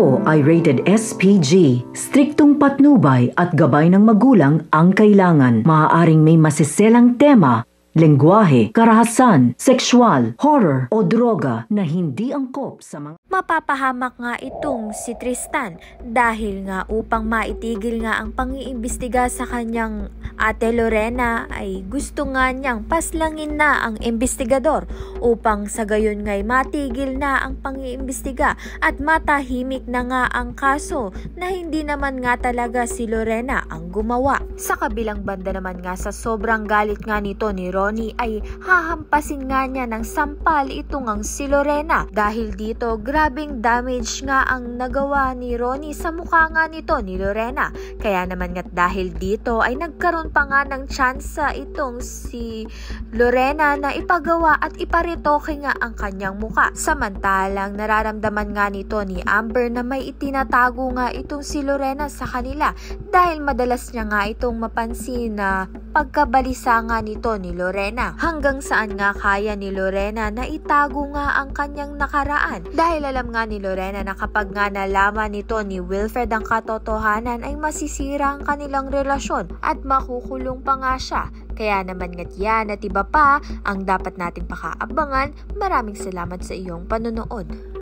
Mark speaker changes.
Speaker 1: Ito ay rated SPG. Striktong patnubay at gabay ng magulang ang kailangan. Maaaring may masiselang tema, lengguwahe, karahasan, sexual, horror o droga na hindi angkop sa mga...
Speaker 2: Mapapahamak nga itong si Tristan dahil nga upang maitigil nga ang pangiimbestiga sa kanyang ate Lorena ay gusto nga niyang paslangin na ang investigador upang sa gayon nga'y matigil na ang pangiimbestiga at matahimik na nga ang kaso na hindi naman nga talaga si Lorena ang gumawa. Sa kabilang banda naman nga sa sobrang galit nga nito ni Ronnie ay hahampasin nga niya ng sampal itong ang si Lorena dahil dito grabing damage nga ang nagawa ni Ronnie sa mukha nga nito ni Lorena. Kaya naman nga dahil dito ay nagkaroon pa nga ng tsansa itong si Lorena na ipagawa at iparitoke nga ang kanyang mukha. Samantalang nararamdaman nga nito ni Amber na may itinatago nga itong si Lorena sa kanila dahil madalas niya nga itong mapansin na pagkabalisa nga nito ni Lorena. Hanggang saan nga kaya ni Lorena na itago nga ang kanyang nakaraan dahil alam nga ni Lorena na kapag nga nalaman nito ni Wilfred ang katotohanan ay masisira ang kanilang relasyon at makukulong pa nga siya. Kaya naman nga't yan at iba pa ang dapat nating pakaabangan. Maraming salamat sa iyong panonood.